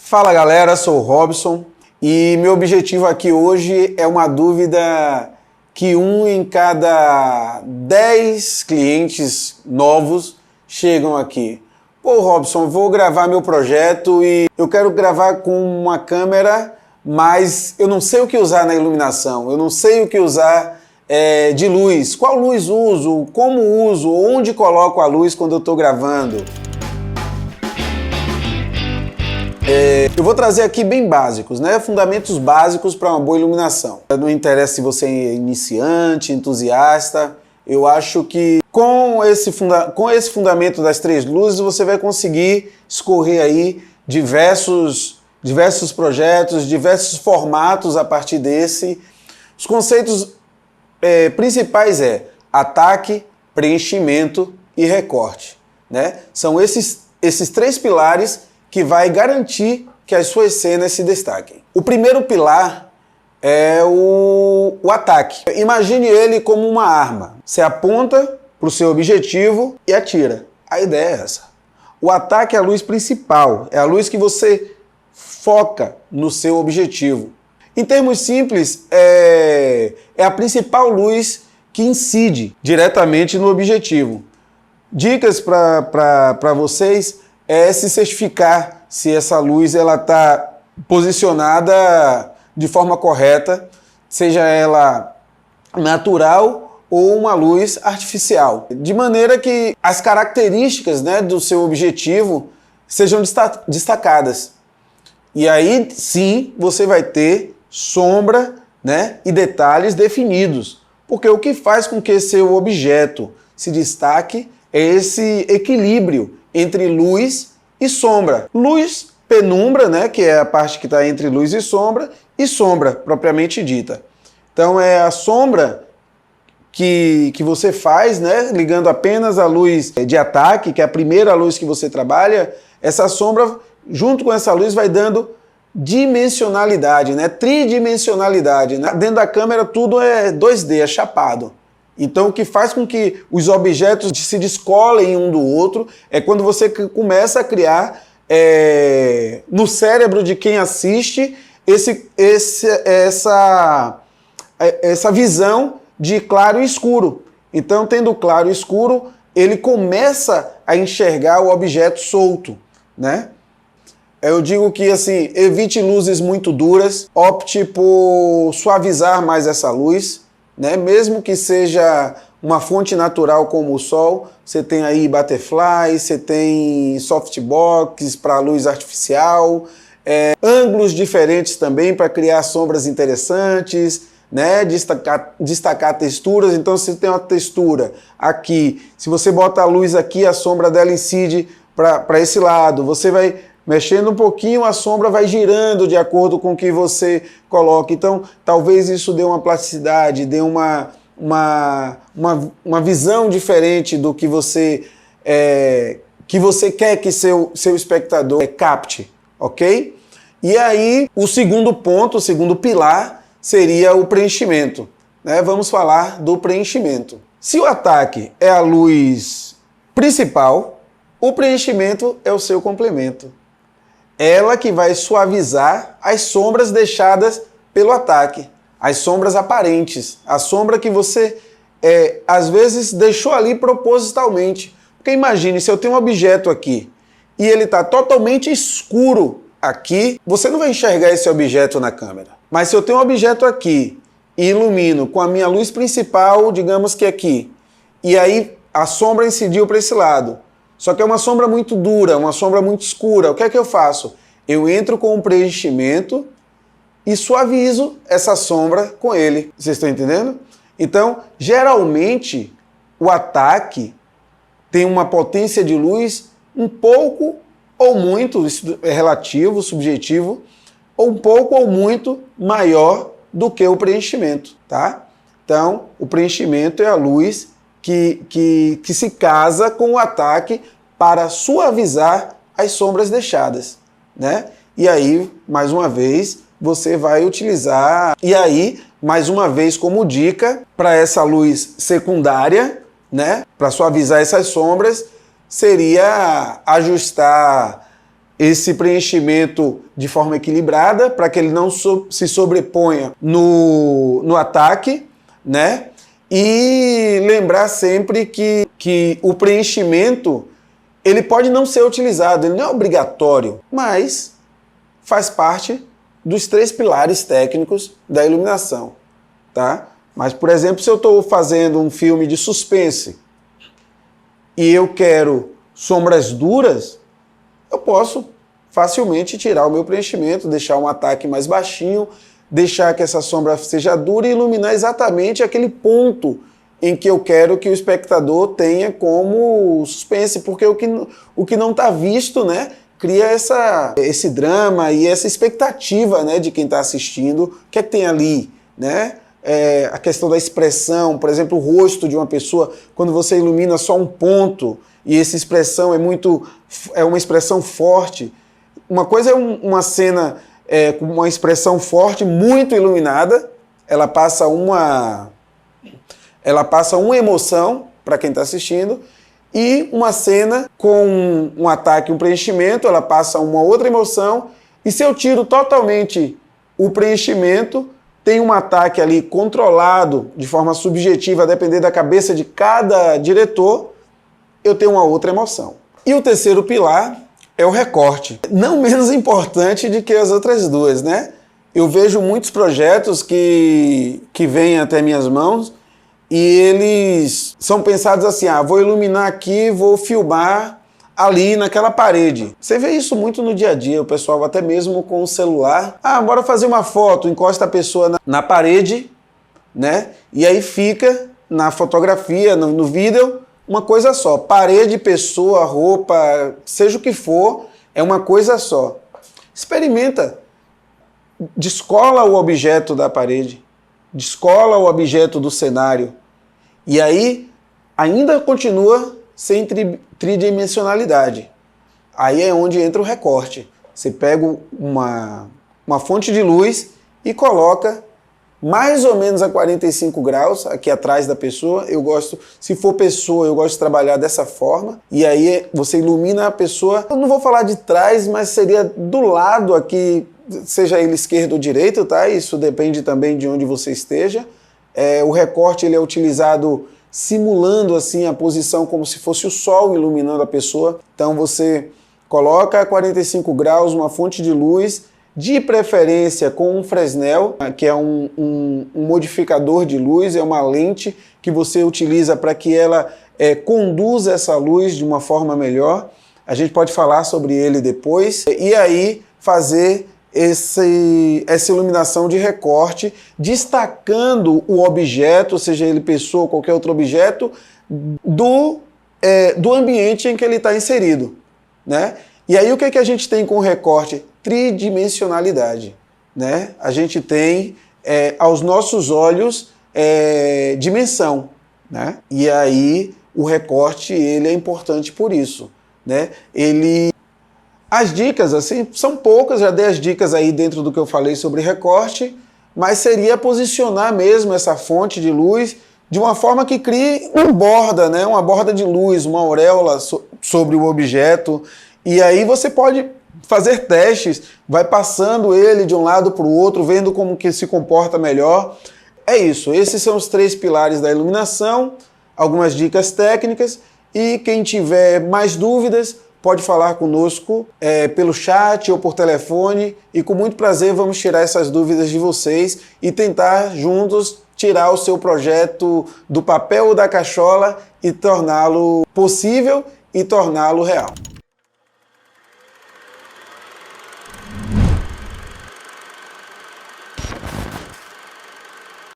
Fala galera, sou o Robson e meu objetivo aqui hoje é uma dúvida que 1 em cada 10 clientes novos chegam aqui. Pô Robson, vou gravar meu projeto e eu quero gravar com uma câmera, mas eu não sei o que usar na iluminação, eu não sei o que usar de luz. Qual luz uso, como uso, onde coloco a luz quando eu estou gravando? Eu vou trazer aqui bem básicos, né? Fundamentos básicos para uma boa iluminação. Não interessa se você é iniciante, entusiasta, eu acho que com esse fundamento das 3 luzes você vai conseguir escorrer aí diversos projetos, diversos formatos a partir desse. Os conceitos principais ataque, preenchimento e recorte, né? São esses 3 pilares que vai garantir que as suas cenas se destaquem. O primeiro pilar é o ataque. Imagine ele como uma arma. Você aponta para o seu objetivo e atira. A ideia é essa. O ataque é a luz principal, é a luz que você foca no seu objetivo. Em termos simples, é a principal luz que incide diretamente no objetivo. Dicas para vocês é se certificar se essa luz está posicionada de forma correta, seja ela natural ou uma luz artificial, de maneira que as características, né, do seu objetivo sejam destacadas. E aí sim você vai ter sombra, né, e detalhes definidos, porque o que faz com que seu objeto se destaque é esse equilíbrio entre luz e sombra. Luz, penumbra, né, que é a parte que está entre luz e sombra propriamente dita. Então é a sombra que você faz, né, ligando apenas a luz de ataque, que é a primeira luz que você trabalha. Essa sombra, junto com essa luz, vai dando dimensionalidade, né, tridimensionalidade, né? Dentro da câmera tudo é 2D, é chapado. Então o que faz com que os objetos se descolem um do outro é quando você começa a criar no cérebro de quem assiste essa visão de claro e escuro. Então, tendo claro e escuro, ele começa a enxergar o objeto solto, né? Eu digo que, assim, evite luzes muito duras, opte por suavizar mais essa luz, né? Mesmo que seja uma fonte natural como o sol, você tem aí butterfly, você tem softbox para luz artificial, ângulos diferentes também para criar sombras interessantes, né? Destacar texturas. Então, se tem uma textura aqui, se você bota a luz aqui, a sombra dela incide para esse lado, você vai mexendo um pouquinho, a sombra vai girando de acordo com o que você coloca. Então, talvez isso dê uma plasticidade, dê uma visão diferente do que você quer que seu espectador capte, ok? E aí, o segundo ponto, o segundo pilar, seria o preenchimento, né? Vamos falar do preenchimento. Se o ataque é a luz principal, o preenchimento é o seu complemento. Ela que vai suavizar as sombras deixadas pelo ataque, as sombras aparentes, a sombra que você, às vezes, deixou ali propositalmente. Porque imagine, se eu tenho um objeto aqui e ele está totalmente escuro aqui, você não vai enxergar esse objeto na câmera. Mas se eu tenho um objeto aqui e ilumino com a minha luz principal, digamos que aqui, e aí a sombra incidiu para esse lado, só que é uma sombra muito dura, uma sombra muito escura. O que é que eu faço? Eu entro com um preenchimento e suavizo essa sombra com ele. Vocês estão entendendo? Então, geralmente, o ataque tem uma potência de luz um pouco ou muito, isso é relativo, subjetivo, ou um pouco ou muito maior do que o preenchimento, tá? Então, o preenchimento é a luz que se casa com o ataque para suavizar as sombras deixadas, né? E aí, mais uma vez, você vai utilizar, e aí, mais uma vez como dica, para essa luz secundária, né? Para suavizar essas sombras, seria ajustar esse preenchimento de forma equilibrada, para que ele não se sobreponha no ataque, né? E lembrar sempre que o preenchimento, ele pode não ser utilizado, ele não é obrigatório, mas faz parte dos 3 pilares técnicos da iluminação, tá? Mas, por exemplo, se eu estou fazendo um filme de suspense e eu quero sombras duras, eu posso facilmente tirar o meu preenchimento, deixar um ataque mais baixinho, deixar que essa sombra seja dura e iluminar exatamente aquele ponto em que eu quero que o espectador tenha como suspense, porque o que não está visto, né, cria esse drama e essa expectativa, né, de quem está assistindo, o que é que tem ali, né? A questão da expressão, por exemplo, o rosto de uma pessoa, quando você ilumina só um ponto e essa expressão é uma expressão forte. Uma coisa é uma cena com uma expressão forte, muito iluminada, ela passa uma emoção para quem está assistindo, e uma cena com um ataque, um preenchimento, ela passa uma outra emoção, e se eu tiro totalmente o preenchimento, tem um ataque ali controlado de forma subjetiva, a depender da cabeça de cada diretor, eu tenho uma outra emoção. E o terceiro pilar é o recorte. Não menos importante do que as outras duas, né? Eu vejo muitos projetos que vêm até minhas mãos e eles são pensados assim, vou iluminar aqui, vou filmar ali naquela parede. Você vê isso muito no dia a dia, o pessoal até mesmo com o celular. Bora fazer uma foto, encosta a pessoa na parede, né? E aí fica na fotografia, no vídeo, uma coisa só. Parede, pessoa, roupa, seja o que for, é uma coisa só. Experimenta. Descola o objeto da parede, descola o objeto do cenário. E aí ainda continua sem tridimensionalidade. Aí é onde entra o recorte. Você pega uma fonte de luz e coloca mais ou menos a 45 graus aqui atrás da pessoa. Se for pessoa, eu gosto de trabalhar dessa forma. E aí você ilumina a pessoa. Eu não vou falar de trás, mas seria do lado aqui, seja ele esquerdo ou direito, tá? Isso depende também de onde você esteja. O recorte ele é utilizado simulando assim a posição como se fosse o sol iluminando a pessoa. Então você coloca a 45 graus uma fonte de luz, de preferência com um Fresnel, que é um modificador de luz, é uma lente que você utiliza para que ela conduza essa luz de uma forma melhor. A gente pode falar sobre ele depois. E aí fazer essa iluminação de recorte, destacando o objeto, seja ele pessoa ou qualquer outro objeto, do ambiente em que ele está inserido, né? E aí o que a gente tem com o recorte? Tridimensionalidade, né? A gente tem, aos nossos olhos, dimensão, né? E aí o recorte ele é importante por isso, né? As dicas, assim, são poucas, já dei as dicas aí dentro do que eu falei sobre recorte, mas seria posicionar mesmo essa fonte de luz de uma forma que crie uma borda, né? Uma borda de luz, uma auréola sobre o objeto, e aí você pode fazer testes, vai passando ele de um lado para o outro, vendo como que se comporta melhor. É isso, esses são os 3 pilares da iluminação, algumas dicas técnicas, e quem tiver mais dúvidas, pode falar conosco pelo chat ou por telefone, e com muito prazer vamos tirar essas dúvidas de vocês e tentar juntos tirar o seu projeto do papel ou da cachola e torná-lo possível e torná-lo real.